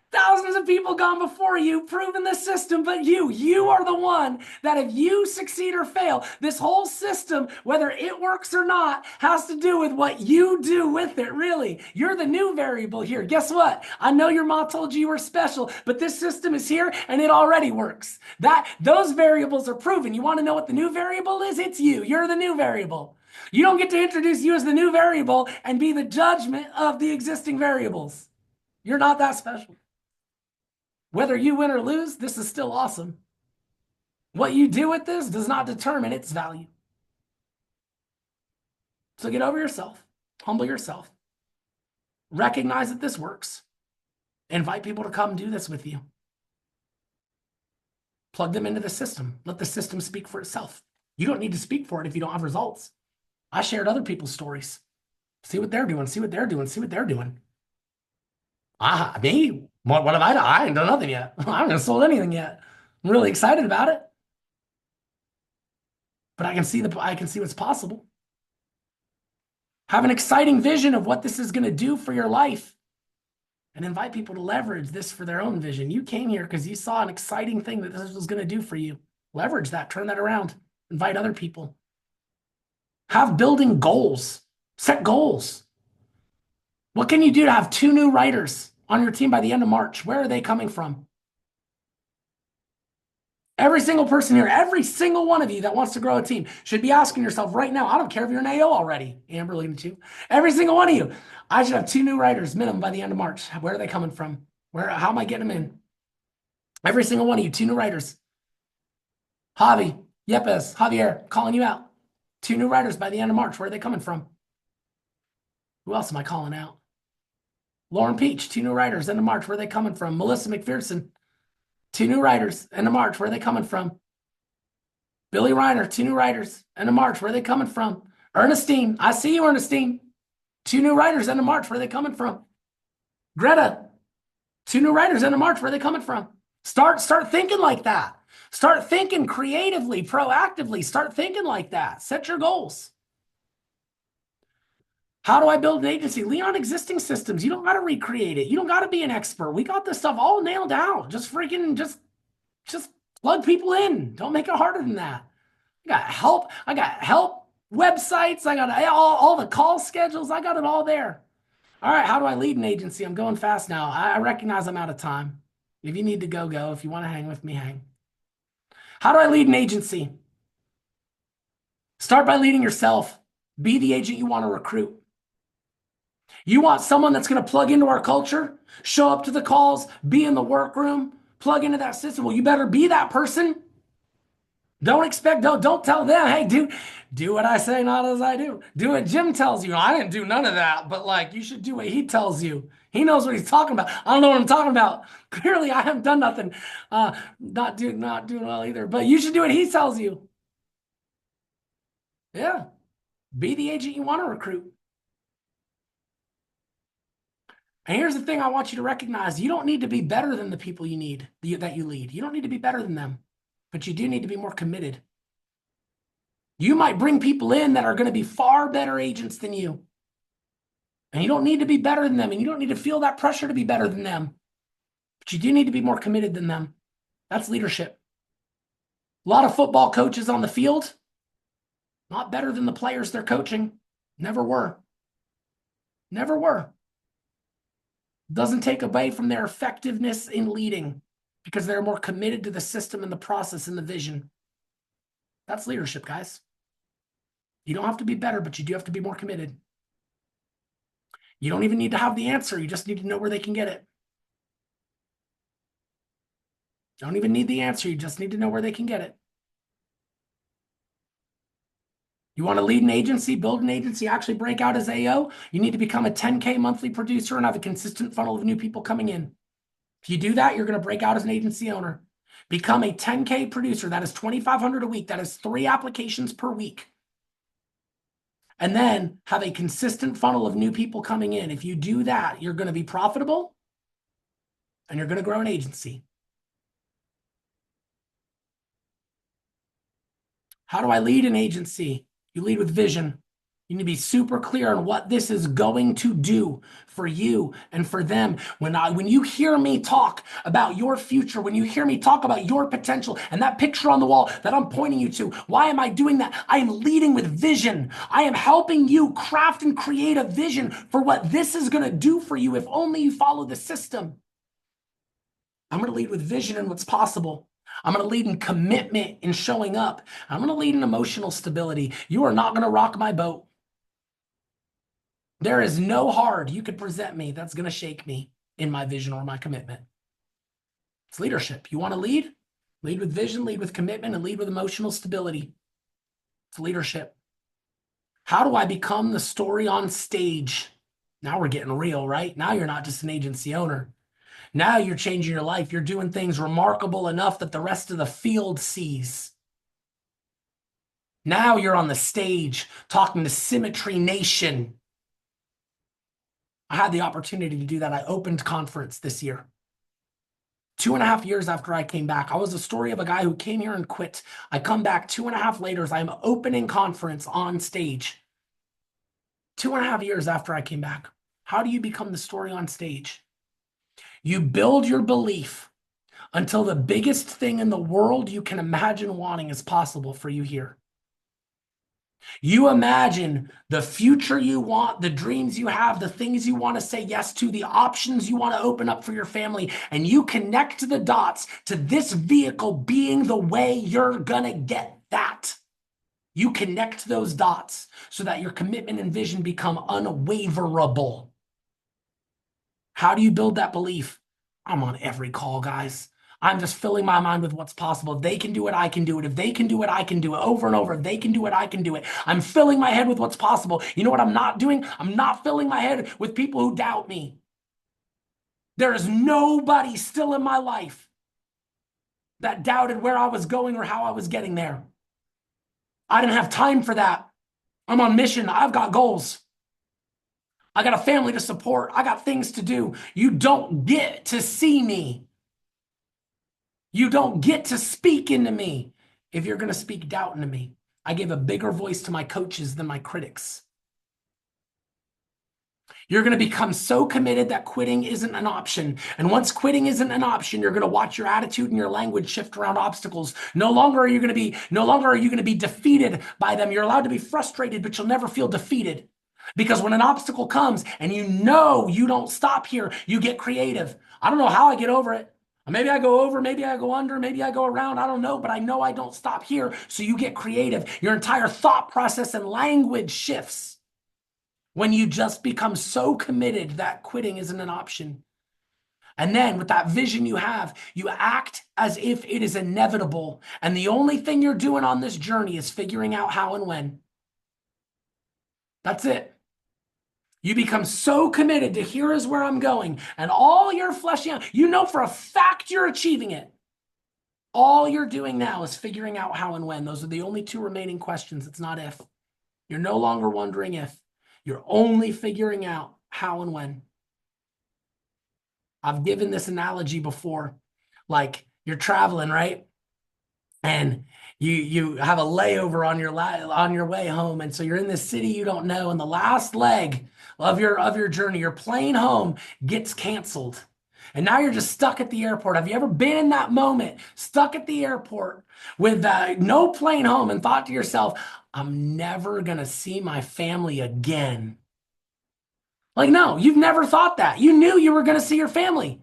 Thousands of people gone before you, proven the system, but you are the one that if you succeed or fail, this whole system, whether it works or not, has to do with what you do with it, really. You're the new variable here. Guess what? I know your mom told you were special, but this system is here and it already works. Those variables are proven. You want to know what the new variable is? It's you. You're the new variable. You don't get to introduce you as the new variable and be the judgment of the existing variables. You're not that special. Whether you win or lose, this is still awesome. What you do with this does not determine its value. So get over yourself, humble yourself, recognize that this works, invite people to come do this with you. Plug them into the system. Let the system speak for itself. You don't need to speak for it if you don't have results. I shared other people's stories. See what they're doing, see what they're doing, see what they're doing. Me? What have I done? I ain't done nothing yet. I haven't sold anything yet. I'm really excited about it. But I can see what's possible. Have an exciting vision of what this is going to do for your life and invite people to leverage this for their own vision. You came here because you saw an exciting thing that this was going to do for you. Leverage that, turn that around, invite other people. Have building goals, set goals. What can you do to have 2 new writers on your team by the end of March? Where are they coming from? Every single person here, every single one of you that wants to grow a team should be asking yourself right now, I don't care if you're an AO already, Amber, looking at you. Every single one of you, I should have 2 new writers minimum by the end of March. Where are they coming from? How am I getting them in? Every single one of you, 2 new writers. Javi, Yepes, Javier, calling you out. 2 new writers by the end of March. Where are they coming from? Who else am I calling out? Lauren Peach, 2 new writers, end of March. Where are they coming from? Melissa McPherson, 2 new writers, end of March. Where are they coming from? Billy Reiner, 2 new writers, end of March. Where are they coming from? Ernestine, I see you, Ernestine. 2 new writers, end of March. Where are they coming from? Greta, 2 new writers, end of March. Where are they coming from? Start thinking like that. Start thinking creatively, proactively. Start thinking like that. Set your goals. How do I build an agency? Lean on existing systems. You don't got to recreate it. You don't got to be an expert. We got this stuff all nailed down. Just plug people in. Don't make it harder than that. I got help websites. I got all the call schedules. I got it all there. All right. How do I lead an agency? I'm going fast now. I recognize I'm out of time. If you need to go, go. If you want to hang with me, hang. How do I lead an agency? Start by leading yourself. Be the agent you want to recruit. You want someone that's going to plug into our culture, show up to the calls, be in the workroom, plug into that system. Well, you better be that person. Don't tell them, hey, do what I say, not as I do. Do what Jim tells you. I didn't do none of that, but you should do what he tells you. He knows what he's talking about. I don't know what I'm talking about. Clearly, I haven't done nothing. Not doing well either, but you should do what he tells you. Yeah. Be the agent you want to recruit. And here's the thing I want you to recognize. You don't need to be better than the people that you lead. You don't need to be better than them, but you do need to be more committed. You might bring people in that are going to be far better agents than you. And you don't need to be better than them, and you don't need to feel that pressure to be better than them. But you do need to be more committed than them. That's leadership. A lot of football coaches on the field, not better than the players they're coaching. Never were. Never were. Doesn't take away from their effectiveness in leading because they're more committed to the system and the process and the vision. That's leadership, guys. You don't have to be better, but you do have to be more committed. You don't even need to have the answer. You just need to know where they can get it. Don't even need the answer. You just need to know where they can get it. You want to lead an agency, build an agency, actually break out as AO, you need to become a 10K monthly producer and have a consistent funnel of new people coming in. If you do that, you're going to break out as an agency owner. Become a 10K producer. That is $2,500 a week. That is 3 applications per week. And then have a consistent funnel of new people coming in. If you do that, you're going to be profitable and you're going to grow an agency. How do I lead an agency? You lead with vision. You need to be super clear on what this is going to do for you and for them. When you hear me talk about your future, when you hear me talk about your potential and that picture on the wall that I'm pointing you to, why am I doing that? I am leading with vision. I am helping you craft and create a vision for what this is going to do for you if only you follow the system. I'm going to lead with vision and what's possible. I'm going to lead in commitment in showing up. I'm going to lead in emotional stability. You are not going to rock my boat. There is no hard you could present me that's going to shake me in my vision or my commitment. It's leadership. You want to lead? Lead with vision, lead with commitment, and lead with emotional stability. It's leadership. How do I become the story on stage? Now we're getting real, right? Now you're not just an agency owner. Now you're changing your life. You're doing things remarkable enough that the rest of the field sees. Now you're on the stage talking to Symmetry Nation. I had the opportunity to do that. I opened conference this year. 2.5 years after I came back, I was the story of a guy who came here and quit. I come back 2.5 later as I'm opening conference on stage. 2.5 years after I came back. How do you become the story on stage? You build your belief until the biggest thing in the world you can imagine wanting is possible for you here. You imagine the future you want, the dreams you have, the things you want to say yes to, the options you want to open up for your family, and you connect the dots to this vehicle being the way you're going to get that. You connect those dots so that your commitment and vision become unwaverable. How do you build that belief? I'm on every call, guys. I'm just filling my mind with what's possible. If they can do it, I can do it. If they can do it, I can do it. Over and over. If they can do it, I can do it. I'm filling my head with what's possible. You know what I'm not doing? I'm not filling my head with people who doubt me. There is nobody still in my life that doubted where I was going or how I was getting there. I didn't have time for that. I'm on mission. I've got goals. I got a family to support. I got things to do. You don't get to see me. You don't get to speak into me if you're going to speak doubt into me. I give a bigger voice to my coaches than my critics. You're going to become so committed that quitting isn't an option. And once quitting isn't an option, you're going to watch your attitude and your language shift around obstacles. No longer are you going to be defeated by them. You're allowed to be frustrated, but you'll never feel defeated. Because when an obstacle comes and you know you don't stop here, you get creative. I don't know how I get over it. Maybe I go over, maybe I go under, maybe I go around. I don't know, but I know I don't stop here. So you get creative. Your entire thought process and language shifts when you just become so committed that quitting isn't an option. And then with that vision you have, you act as if it is inevitable. And the only thing you're doing on this journey is figuring out how and when. That's it. You become so committed to here is where I'm going, and all you're fleshing out, you know for a fact you're achieving it. All you're doing now is figuring out how and when. Those are the only two remaining questions. It's not if. You're no longer wondering if. You're only figuring out how and when. I've given this analogy before. Like you're traveling, right? And you have a layover on your way home, and so you're in this city you don't know, and the last leg of your journey, your plane home gets canceled, and now you're just stuck at the airport. Have you ever been in that moment, stuck at the airport with no plane home, and thought to yourself, I'm never gonna see my family again? Like, no, you've never thought that. You knew you were gonna see your family.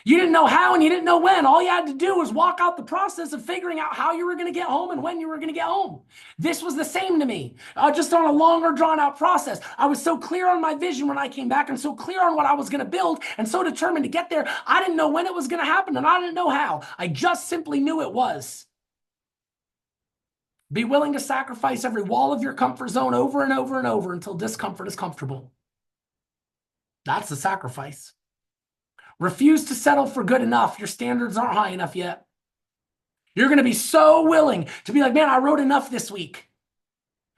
You didn't know how and you didn't know when. All you had to do was walk out the process of figuring out how you were going to get home and when you were going to get home. This was the same to me, just on a longer drawn out process. I was so clear on my vision when I came back and so clear on what I was going to build and so determined to get there. I didn't know when it was going to happen and I didn't know how. I just simply knew it was. Be willing to sacrifice every wall of your comfort zone over and over and over until discomfort is comfortable. That's the sacrifice. Refuse to settle for good enough. Your standards aren't high enough yet. You're going to be so willing to be like, man, I wrote enough this week.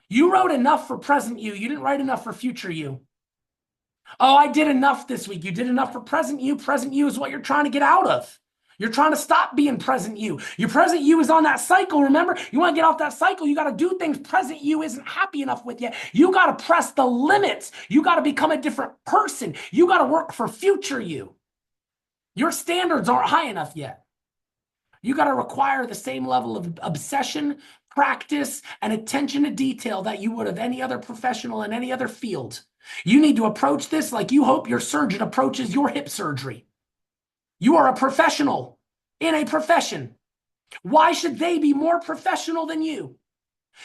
You wrote enough for present you. You didn't write enough for future you. Oh, I did enough this week. You did enough for present you. Present you is what you're trying to get out of. You're trying to stop being present you. Your present you is on that cycle, remember? You want to get off that cycle, you got to do things present you isn't happy enough with yet. You got to press the limits. You got to become a different person. You got to work for future you. Your standards aren't high enough yet. You got to require the same level of obsession, practice, and attention to detail that you would of any other professional in any other field. You need to approach this like you hope your surgeon approaches your hip surgery. You are a professional in a profession. Why should they be more professional than you?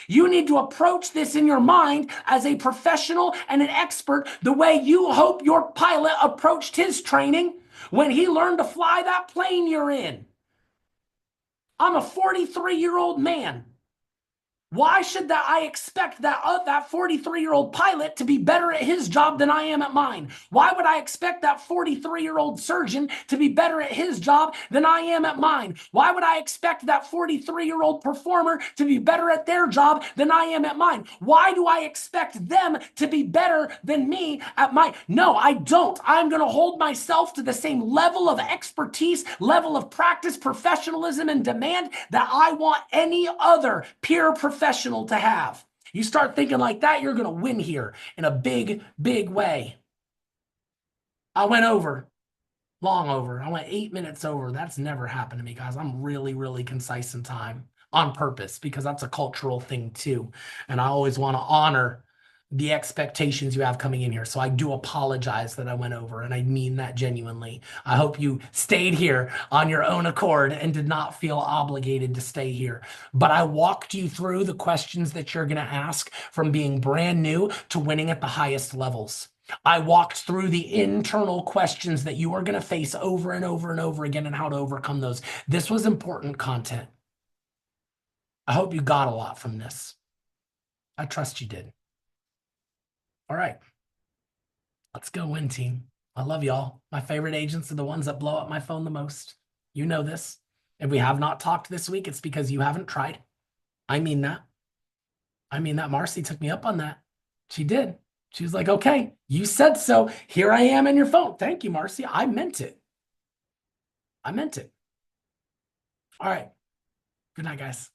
You need to approach this in your mind as a professional and an expert the way you hope your pilot approached his training when he learned to fly that plane you're in. I'm a 43-year-old man Why should I expect that 43-year-old pilot to be better at his job than I am at mine? Why would I expect that 43-year-old surgeon to be better at his job than I am at mine? Why would I expect that 43-year-old performer to be better at their job than I am at mine? Why do I expect them to be better than me at mine? No, I don't. I'm going to hold myself to the same level of expertise, level of practice, professionalism, and demand that I want any other peer professional to have. You start thinking like that, you're going to win here in a big, big way. I went over, long over. I went 8 minutes over. That's never happened to me, guys. I'm really, really concise in time on purpose because that's a cultural thing too. And I always want to honor the expectations you have coming in here. So I do apologize that I went over, and I mean that genuinely. I hope you stayed here on your own accord and did not feel obligated to stay here. But I walked you through the questions that you're going to ask from being brand new to winning at the highest levels. I walked through the internal questions that you are going to face over and over and over again and how to overcome those. This was important content. I hope you got a lot from this. I trust you did. All right, let's go win, team. I love y'all. My favorite agents are the ones that blow up my phone the most. You know this. If we have not talked this week, it's because you haven't tried. I mean that. I mean that. Marcy took me up on that. She did. She was like, okay, you said so. Here I am in your phone. Thank you, Marcy. I meant it. I meant it. All right. Good night, guys.